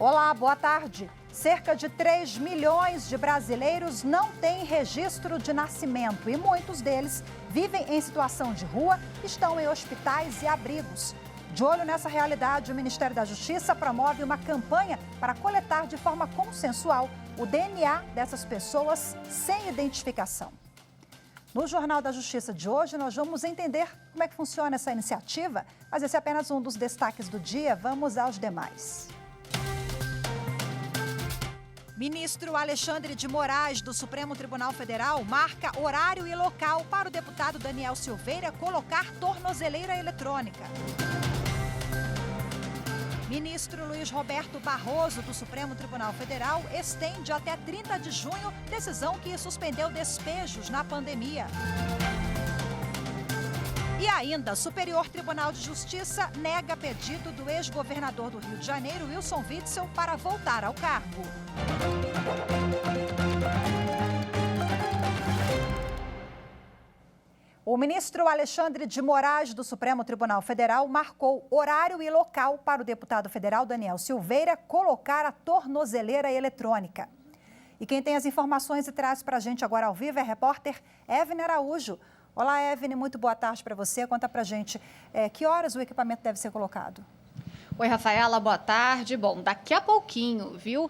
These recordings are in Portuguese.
Olá, boa tarde. Cerca de 3 milhões de brasileiros não têm registro de nascimento e muitos deles vivem em situação de rua, estão em hospitais e abrigos. De olho nessa realidade, o Ministério da Justiça promove uma campanha para coletar de forma consensual o DNA dessas pessoas sem identificação. No Jornal da Justiça de hoje, nós vamos entender como é que funciona essa iniciativa, mas esse é apenas um dos destaques do dia. Vamos aos demais. Ministro Alexandre de Moraes, do Supremo Tribunal Federal, marca horário e local para o deputado Daniel Silveira colocar tornozeleira eletrônica. Ministro Luiz Roberto Barroso, do Supremo Tribunal Federal, estende até 30 de junho decisão que suspendeu despejos na pandemia. E ainda, Superior Tribunal de Justiça nega pedido do ex-governador do Rio de Janeiro, Wilson Witzel, para voltar ao cargo. O ministro Alexandre de Moraes, do Supremo Tribunal Federal, marcou horário e local para o deputado federal Daniel Silveira colocar a tornozeleira eletrônica. E quem tem as informações e traz para a gente agora ao vivo é a repórter Evne Araújo. Olá, Evne, muito boa tarde para você. Conta para a gente que horas o equipamento deve ser colocado. Oi, Rafaela, boa tarde. Bom, daqui a pouquinho, viu?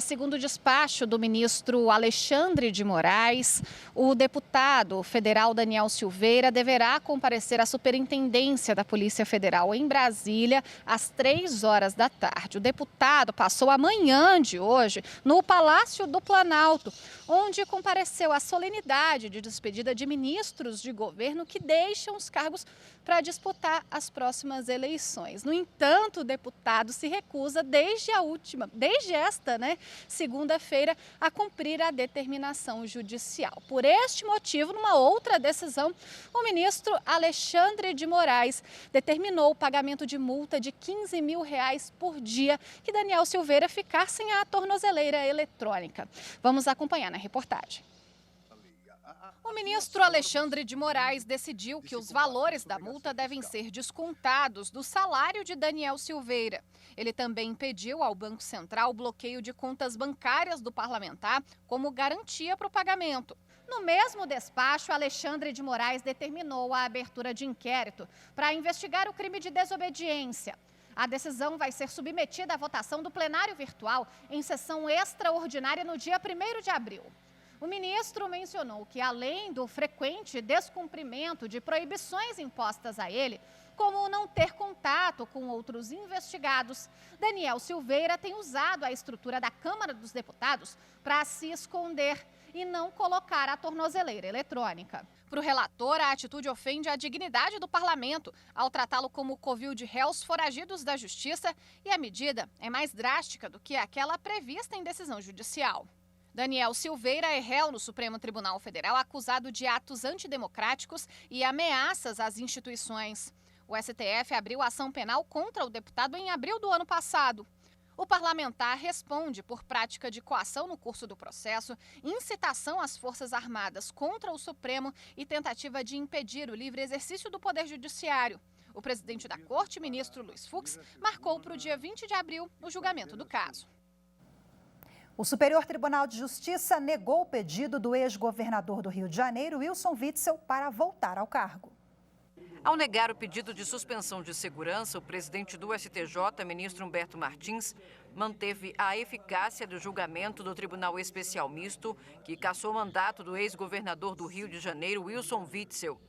Segundo o despacho do ministro Alexandre de Moraes, o deputado federal Daniel Silveira deverá comparecer à Superintendência da Polícia Federal em Brasília às 3 horas da tarde. O deputado passou a manhã de hoje no Palácio do Planalto, onde compareceu à solenidade de despedida de ministros de governo que deixam os cargos para disputar as próximas eleições. No entanto, o deputado se recusa desde esta, segunda-feira, a cumprir a determinação judicial. Por este motivo, numa outra decisão, o ministro Alexandre de Moraes determinou o pagamento de multa de R$15 mil por dia que Daniel Silveira ficar sem a tornozeleira eletrônica. Vamos acompanhar na reportagem. O ministro Alexandre de Moraes decidiu que os valores da multa devem ser descontados do salário de Daniel Silveira. Ele também pediu ao Banco Central o bloqueio de contas bancárias do parlamentar como garantia para o pagamento. No mesmo despacho, Alexandre de Moraes determinou a abertura de inquérito para investigar o crime de desobediência. A decisão vai ser submetida à votação do plenário virtual em sessão extraordinária no dia 1º de abril. O ministro mencionou que, além do frequente descumprimento de proibições impostas a ele, como não ter contato com outros investigados, Daniel Silveira tem usado a estrutura da Câmara dos Deputados para se esconder e não colocar a tornozeleira eletrônica. Para o relator, a atitude ofende a dignidade do parlamento ao tratá-lo como covil de réus foragidos da justiça e a medida é mais drástica do que aquela prevista em decisão judicial. Daniel Silveira é réu no Supremo Tribunal Federal acusado de atos antidemocráticos e ameaças às instituições. O STF abriu ação penal contra o deputado em abril do ano passado. O parlamentar responde por prática de coação no curso do processo, incitação às Forças Armadas contra o Supremo e tentativa de impedir o livre exercício do Poder Judiciário. O presidente da Corte, ministro Luiz Fux, marcou para o dia 20 de abril o julgamento do caso. O Superior Tribunal de Justiça negou o pedido do ex-governador do Rio de Janeiro, Wilson Witzel, para voltar ao cargo. Ao negar o pedido de suspensão de segurança, o presidente do STJ, ministro Humberto Martins, manteve a eficácia do julgamento do Tribunal Especial Misto, que cassou o mandato do ex-governador do Rio de Janeiro, Wilson Witzel.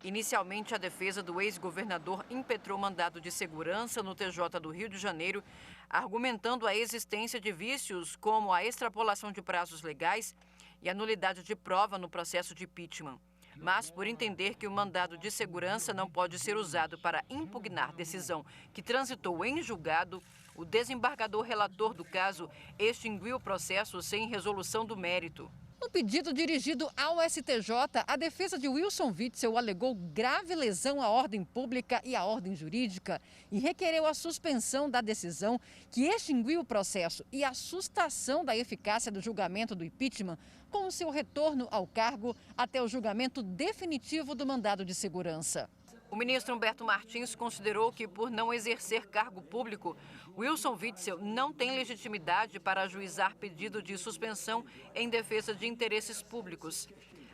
Inicialmente, a defesa do ex-governador impetrou mandado de segurança no TJ do Rio de Janeiro, argumentando a existência de vícios como a extrapolação de prazos legais e a nulidade de prova no processo de impeachment. Mas, por entender que o mandado de segurança não pode ser usado para impugnar decisão que transitou em julgado, o desembargador relator do caso extinguiu o processo sem resolução do mérito. No pedido dirigido ao STJ, a defesa de Wilson Witzel alegou grave lesão à ordem pública e à ordem jurídica e requereu a suspensão da decisão que extinguiu o processo e a sustação da eficácia do julgamento do impeachment com o seu retorno ao cargo até o julgamento definitivo do mandado de segurança. O ministro Humberto Martins considerou que, por não exercer cargo público, Wilson Witzel não tem legitimidade para ajuizar pedido de suspensão em defesa de interesses públicos.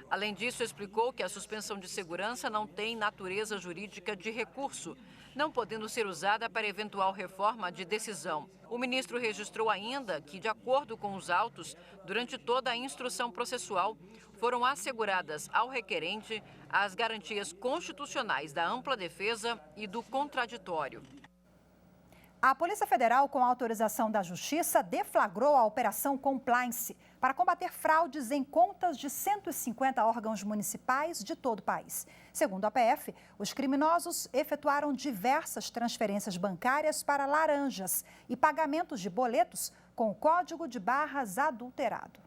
Além disso, explicou que a suspensão de segurança não tem natureza jurídica de recurso, não podendo ser usada para eventual reforma de decisão. O ministro registrou ainda que, de acordo com os autos, durante toda a instrução processual, foram asseguradas ao requerente as garantias constitucionais da ampla defesa e do contraditório. A Polícia Federal, com autorização da Justiça, deflagrou a Operação Compliance para combater fraudes em contas de 150 órgãos municipais de todo o país. Segundo a PF, os criminosos efetuaram diversas transferências bancárias para laranjas e pagamentos de boletos com código de barras adulterado.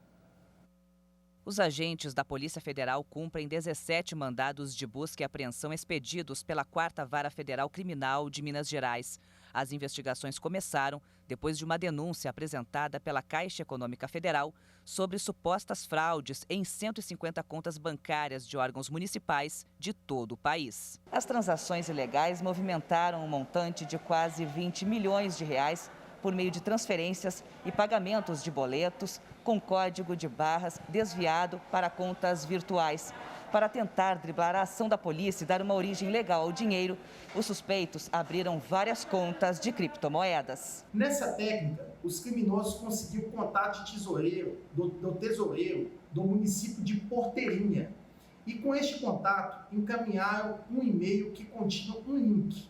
Os agentes da Polícia Federal cumprem 17 mandados de busca e apreensão expedidos pela 4ª Vara Federal Criminal de Minas Gerais. As investigações começaram depois de uma denúncia apresentada pela Caixa Econômica Federal sobre supostas fraudes em 150 contas bancárias de órgãos municipais de todo o país. As transações ilegais movimentaram um montante de quase 20 milhões de reais por meio de transferências e pagamentos de boletos com código de barras desviado para contas virtuais. Para tentar driblar a ação da polícia e dar uma origem legal ao dinheiro, os suspeitos abriram várias contas de criptomoedas. Nessa técnica, os criminosos conseguiram contato de tesoureiro, do tesoureiro do município de Porteirinha. E com este contato, encaminharam um e-mail que continha um link,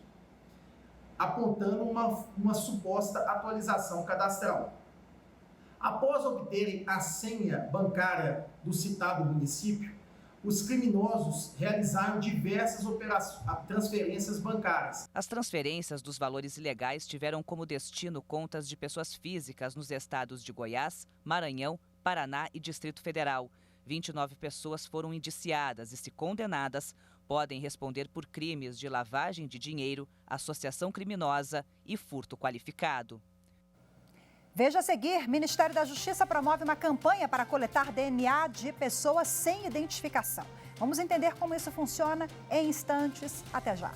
apontando uma suposta atualização cadastral. Após obterem a senha bancária do citado município, os criminosos realizaram diversas transferências bancárias. As transferências dos valores ilegais tiveram como destino contas de pessoas físicas nos estados de Goiás, Maranhão, Paraná e Distrito Federal. 29 pessoas foram indiciadas e, se condenadas, podem responder por crimes de lavagem de dinheiro, associação criminosa e furto qualificado. Veja a seguir, Ministério da Justiça promove uma campanha para coletar DNA de pessoas sem identificação. Vamos entender como isso funciona em instantes. Até já.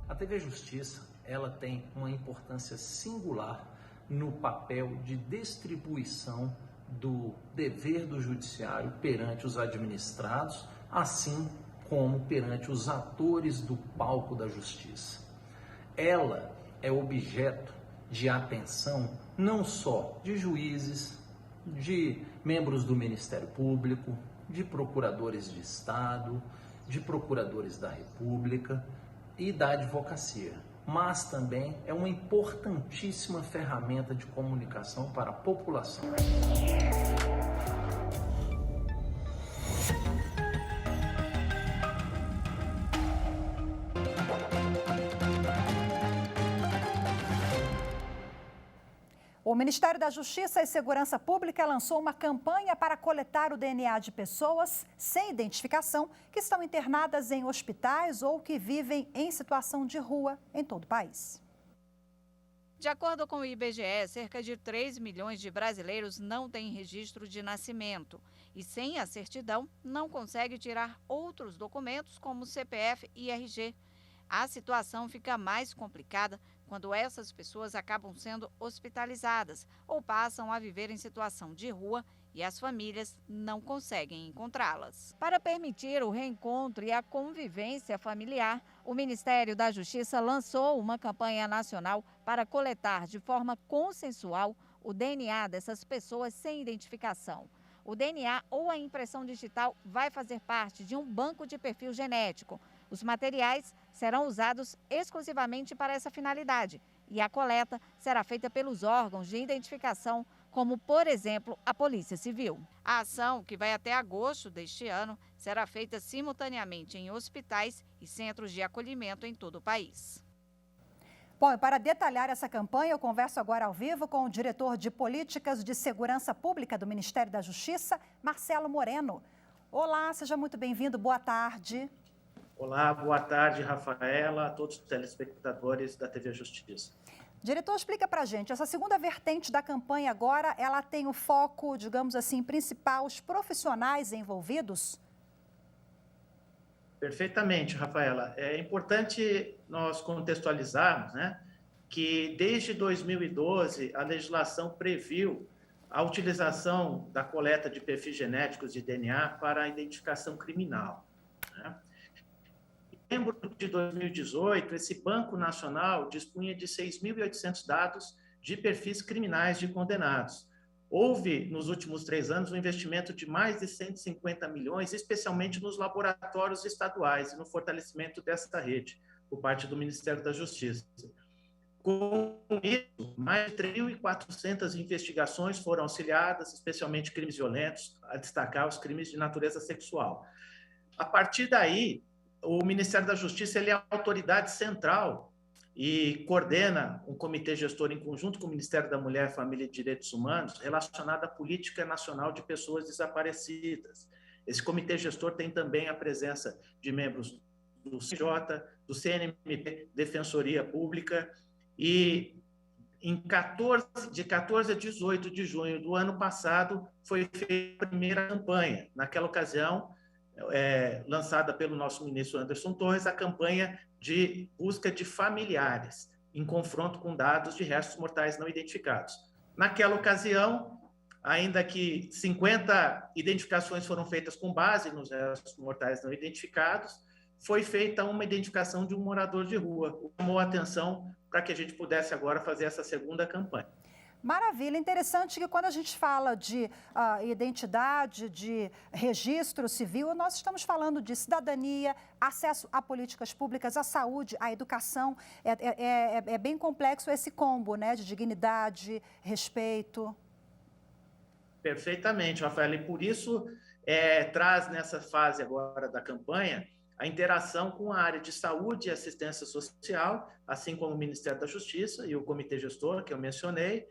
A TV Justiça, ela tem uma importância singular no papel de distribuição do dever do judiciário perante os administrados, assim como perante os atores do palco da justiça. Ela é objeto de atenção não só de juízes, de membros do Ministério Público, de procuradores de Estado, de procuradores da República e da advocacia, mas também é uma importantíssima ferramenta de comunicação para a população. O Ministério da Justiça e Segurança Pública lançou uma campanha para coletar o DNA de pessoas sem identificação que estão internadas em hospitais ou que vivem em situação de rua em todo o país. De acordo com o IBGE, cerca de 3 milhões de brasileiros não têm registro de nascimento e, sem a certidão, não consegue tirar outros documentos como CPF e RG. A situação fica mais complicada quando essas pessoas acabam sendo hospitalizadas ou passam a viver em situação de rua e as famílias não conseguem encontrá-las. Para permitir o reencontro e a convivência familiar, o Ministério da Justiça lançou uma campanha nacional para coletar de forma consensual o DNA dessas pessoas sem identificação. O DNA ou a impressão digital vai fazer parte de um banco de perfil genético. Os materiais serão usados exclusivamente para essa finalidade e a coleta será feita pelos órgãos de identificação, como, por exemplo, a Polícia Civil. A ação, que vai até agosto deste ano, será feita simultaneamente em hospitais e centros de acolhimento em todo o país. Bom, e para detalhar essa campanha, eu converso agora ao vivo com o diretor de Políticas de Segurança Pública do Ministério da Justiça, Marcelo Moreno. Olá, seja muito bem-vindo, boa tarde. Olá, boa tarde, Rafaela, a todos os telespectadores da TV Justiça. Diretor, explica para a gente, essa segunda vertente da campanha agora, ela tem o foco, digamos assim, principal, os profissionais envolvidos? Perfeitamente, Rafaela. É importante nós contextualizarmos, né, que desde 2012 a legislação previu a utilização da coleta de perfis genéticos de DNA para a identificação criminal, né? Em dezembro de 2018, esse Banco Nacional dispunha de 6.800 dados de perfis criminais de condenados. Houve, nos últimos 3 anos, um investimento de mais de 150 milhões, especialmente nos laboratórios estaduais e no fortalecimento dessa rede, por parte do Ministério da Justiça. Com isso, mais de 3.400 investigações foram auxiliadas, especialmente crimes violentos, a destacar os crimes de natureza sexual. A partir daí, o Ministério da Justiça ele é a autoridade central e coordena um comitê gestor em conjunto com o Ministério da Mulher, Família e Direitos Humanos relacionado à Política Nacional de Pessoas Desaparecidas. Esse comitê gestor tem também a presença de membros do CNJ, do CNMP, Defensoria Pública, e de 14 a 18 de junho do ano passado foi feita a primeira campanha. Naquela ocasião, lançada pelo nosso ministro Anderson Torres, a campanha de busca de familiares, em confronto com dados de restos mortais não identificados. Naquela ocasião, ainda que 50 identificações foram feitas com base nos restos mortais não identificados, foi feita uma identificação de um morador de rua, o que chamou a atenção para que a gente pudesse agora fazer essa segunda campanha. Maravilha, interessante que quando a gente fala de identidade, de registro civil, nós estamos falando de cidadania, acesso a políticas públicas, à saúde, à educação. É bem complexo esse combo, né, de dignidade, respeito. Perfeitamente, Rafael, e por isso traz nessa fase agora da campanha a interação com a área de saúde e assistência social, assim como o Ministério da Justiça e o Comitê Gestor, que eu mencionei,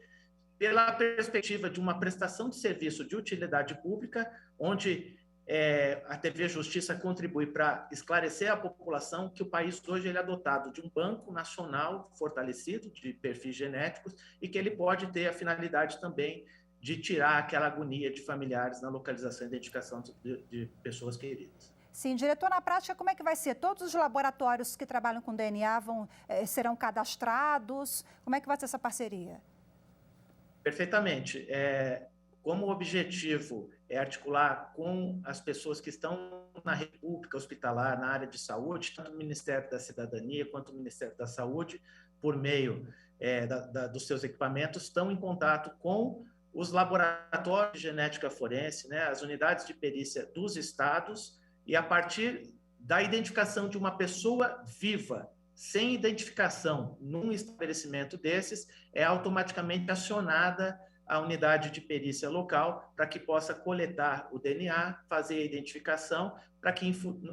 pela perspectiva de uma prestação de serviço de utilidade pública, onde a TV Justiça contribui para esclarecer à população que o país hoje ele é dotado de um banco nacional fortalecido de perfis genéticos e que ele pode ter a finalidade também de tirar aquela agonia de familiares na localização e identificação de pessoas queridas. Sim, diretor, na prática, como é que vai ser? Todos os laboratórios que trabalham com DNA serão cadastrados? Como é que vai ser essa parceria? Perfeitamente. Como o objetivo é articular com as pessoas que estão na rede pública hospitalar, na área de saúde, tanto o Ministério da Cidadania quanto o Ministério da Saúde, por meio dos seus equipamentos, estão em contato com os laboratórios de genética forense, né, as unidades de perícia dos estados, e a partir da identificação de uma pessoa viva, sem identificação num estabelecimento desses, é automaticamente acionada a unidade de perícia local para que possa coletar o DNA, fazer a identificação, para que,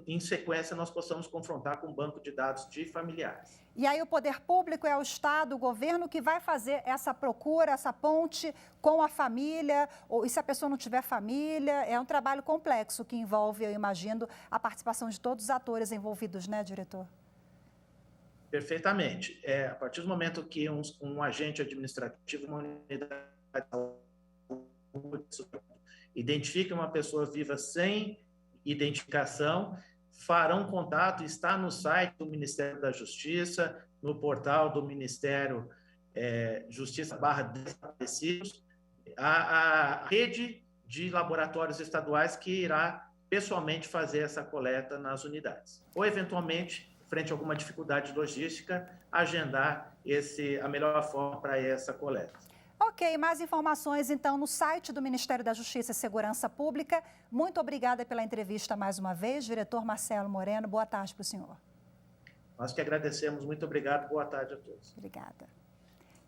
em sequência, nós possamos confrontar com um banco de dados de familiares. E aí o poder público é o Estado, o governo, que vai fazer essa procura, essa ponte com a família, e se a pessoa não tiver família, é um trabalho complexo que envolve, eu imagino, a participação de todos os atores envolvidos, né, diretor? Perfeitamente. A partir do momento que um agente administrativo, uma unidade identifica uma pessoa viva sem identificação, farão contato, está no site do Ministério da Justiça, no portal do Ministério Justiça/Desaparecidos, a rede de laboratórios estaduais que irá pessoalmente fazer essa coleta nas unidades. Ou, eventualmente, frente a alguma dificuldade logística, agendar a melhor forma para essa coleta. Ok, mais informações então no site do Ministério da Justiça e Segurança Pública. Muito obrigada pela entrevista mais uma vez, diretor Marcelo Moreno. Boa tarde para o senhor. Nós que agradecemos. Muito obrigado. Boa tarde a todos. Obrigada.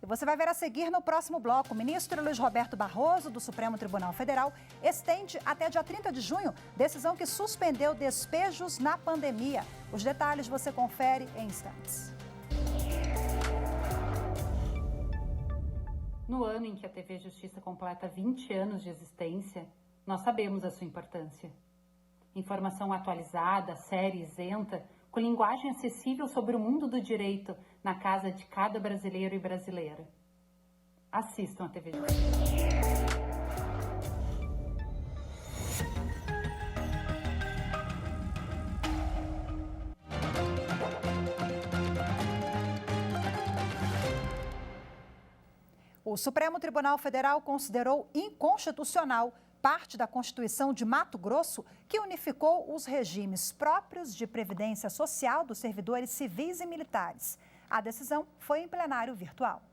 E você vai ver a seguir no próximo bloco. O ministro Luiz Roberto Barroso, do Supremo Tribunal Federal, estende até dia 30 de junho decisão que suspendeu despejos na pandemia. Os detalhes você confere em instantes. No ano em que a TV Justiça completa 20 anos de existência, nós sabemos a sua importância. Informação atualizada, séria e isenta, com linguagem acessível sobre o mundo do direito na casa de cada brasileiro e brasileira. Assistam a TV Justiça. O Supremo Tribunal Federal considerou inconstitucional parte da Constituição de Mato Grosso que unificou os regimes próprios de previdência social dos servidores civis e militares. A decisão foi em plenário virtual.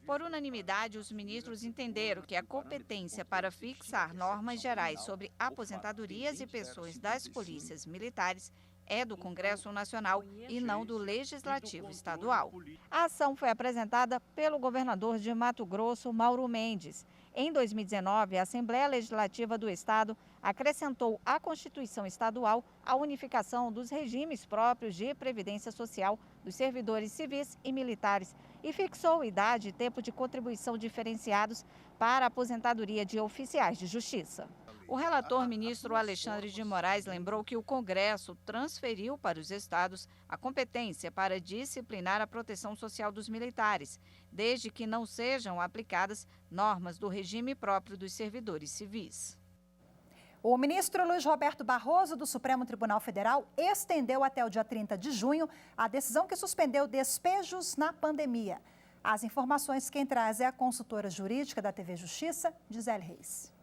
Por unanimidade, os ministros entenderam que a competência para fixar normas gerais sobre aposentadorias e pensões das polícias militares é do Congresso Nacional e não do Legislativo Estadual. A ação foi apresentada pelo governador de Mato Grosso, Mauro Mendes. Em 2019, a Assembleia Legislativa do Estado acrescentou à Constituição Estadual a unificação dos regimes próprios de previdência social dos servidores civis e militares e fixou idade e tempo de contribuição diferenciados para a aposentadoria de oficiais de justiça. O relator, ministro Alexandre de Moraes, lembrou que o Congresso transferiu para os estados a competência para disciplinar a proteção social dos militares, desde que não sejam aplicadas normas do regime próprio dos servidores civis. O ministro Luiz Roberto Barroso, do Supremo Tribunal Federal, estendeu até o dia 30 de junho a decisão que suspendeu despejos na pandemia. As informações quem traz é a consultora jurídica da TV Justiça, Gisele Reis.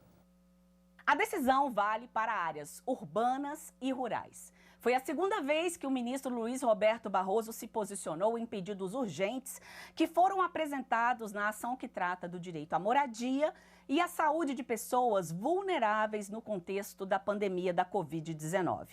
A decisão vale para áreas urbanas e rurais. Foi a segunda vez que o ministro Luiz Roberto Barroso se posicionou em pedidos urgentes que foram apresentados na ação que trata do direito à moradia e à saúde de pessoas vulneráveis no contexto da pandemia da Covid-19.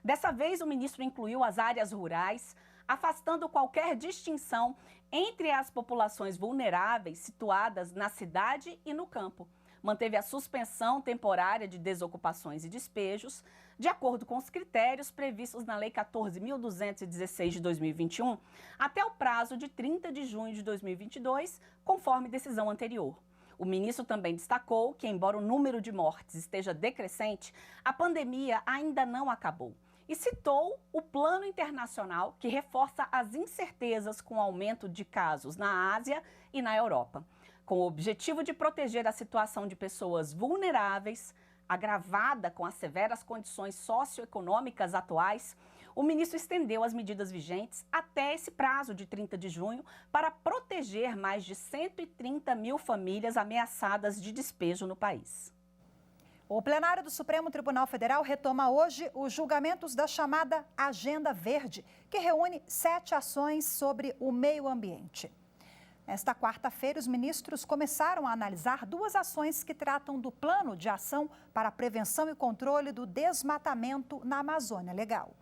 Dessa vez, o ministro incluiu as áreas rurais, afastando qualquer distinção entre as populações vulneráveis situadas na cidade e no campo. Manteve a suspensão temporária de desocupações e despejos, de acordo com os critérios previstos na Lei 14.216 de 2021, até o prazo de 30 de junho de 2022, conforme decisão anterior. O ministro também destacou que, embora o número de mortes esteja decrescente, a pandemia ainda não acabou. E citou o plano internacional que reforça as incertezas com o aumento de casos na Ásia e na Europa. Com o objetivo de proteger a situação de pessoas vulneráveis, agravada com as severas condições socioeconômicas atuais, o ministro estendeu as medidas vigentes até esse prazo de 30 de junho para proteger mais de 130 mil famílias ameaçadas de despejo no país. O plenário do Supremo Tribunal Federal retoma hoje os julgamentos da chamada Agenda Verde, que reúne 7 ações sobre o meio ambiente. Nesta quarta-feira, os ministros começaram a analisar 2 ações que tratam do Plano de Ação para a Prevenção e Controle do Desmatamento na Amazônia Legal.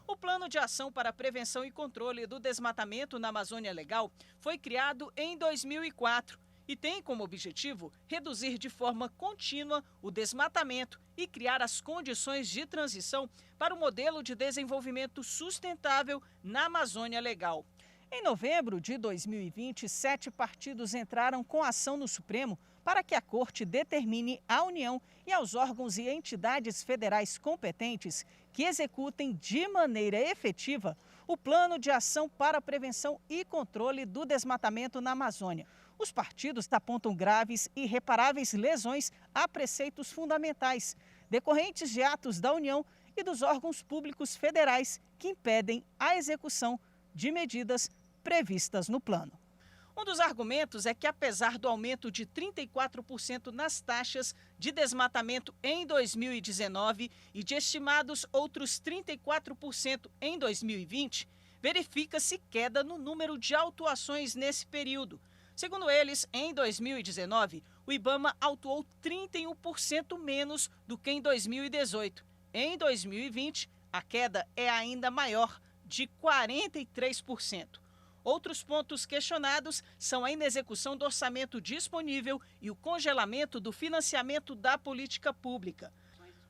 O Plano de Ação para a Prevenção e Controle do Desmatamento na Amazônia Legal foi criado em 2004 e tem como objetivo reduzir de forma contínua o desmatamento e criar as condições de transição para o modelo de desenvolvimento sustentável na Amazônia Legal. Em novembro de 2020, 7 partidos entraram com ação no Supremo para que a Corte determine à União e aos órgãos e entidades federais competentes que executem de maneira efetiva o Plano de Ação para a Prevenção e Controle do Desmatamento na Amazônia. Os partidos apontam graves e irreparáveis lesões a preceitos fundamentais, decorrentes de atos da União e dos órgãos públicos federais que impedem a execução de medidas previstas no plano. Um dos argumentos é que, apesar do aumento de 34% nas taxas de desmatamento em 2019 e de estimados outros 34% em 2020, verifica-se queda no número de autuações nesse período. Segundo eles, em 2019, o IBAMA autuou 31% menos do que em 2018. Em 2020, a queda é ainda maior, de 43%. Outros pontos questionados são a inexecução do orçamento disponível e o congelamento do financiamento da política pública.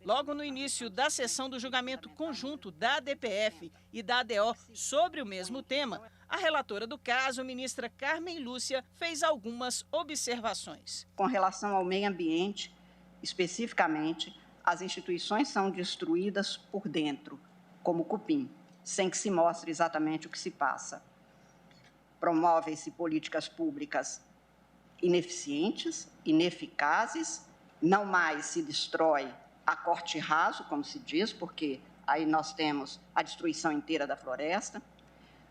Logo no início da sessão do julgamento conjunto da DPF e da ADO sobre o mesmo tema, a relatora do caso, ministra Carmen Lúcia, fez algumas observações. Com relação ao meio ambiente, especificamente, as instituições são destruídas por dentro, como o cupim, sem que se mostre exatamente o que se passa. Promovem-se políticas públicas ineficientes, ineficazes, não mais se destrói a corte raso, como se diz, porque aí nós temos a destruição inteira da floresta.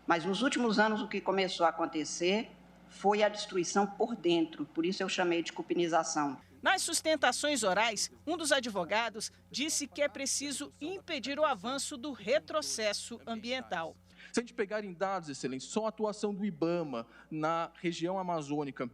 Mas nos últimos anos o que começou a acontecer foi a destruição por dentro, por isso eu chamei de cupinização. Nas sustentações orais, um dos advogados disse que é preciso impedir o avanço do retrocesso ambiental. Se a gente pegar em dados, Excelência, só a atuação do IBAMA na região amazônica,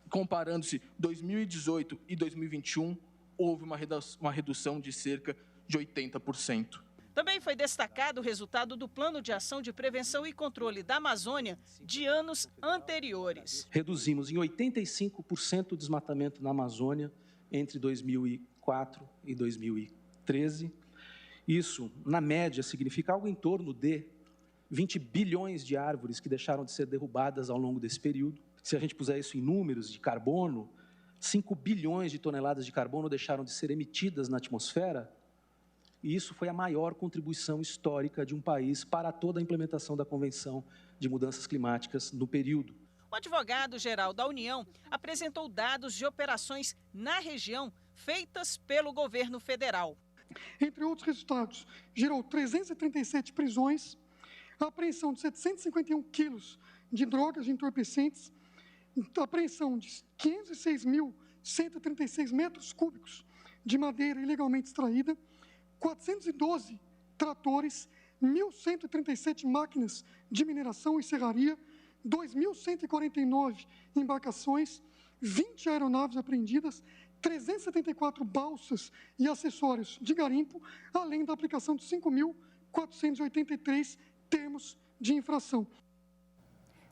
comparando-se 2018 e 2021, houve uma redução de cerca de 80%. Também foi destacado o resultado do Plano de Ação de Prevenção e Controle da Amazônia de anos anteriores. Reduzimos em 85% o desmatamento na Amazônia entre 2004 e 2013. Isso, na média, significa algo em torno de 20 bilhões de árvores que deixaram de ser derrubadas ao longo desse período. Se a gente puser isso em números de carbono, 5 bilhões de toneladas de carbono deixaram de ser emitidas na atmosfera. E isso foi a maior contribuição histórica de um país para toda a implementação da Convenção de Mudanças Climáticas no período. O advogado-geral da União apresentou dados de operações na região feitas pelo governo federal. Entre outros resultados, gerou 337 prisões, a apreensão de 751 quilos de drogas de entorpecentes, a apreensão de 506.136 metros cúbicos de madeira ilegalmente extraída, 412 tratores, 1.137 máquinas de mineração e serraria, 2.149 embarcações, 20 aeronaves apreendidas, 374 balsas e acessórios de garimpo, além da aplicação de 5.483 termos de infração.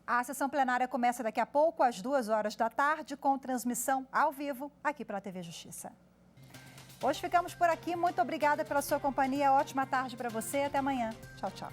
A sessão plenária começa daqui a pouco, às 14h, com transmissão ao vivo aqui pela TV Justiça. Hoje ficamos por aqui. Muito obrigada pela sua companhia. Ótima tarde para você. Até amanhã. Tchau, tchau.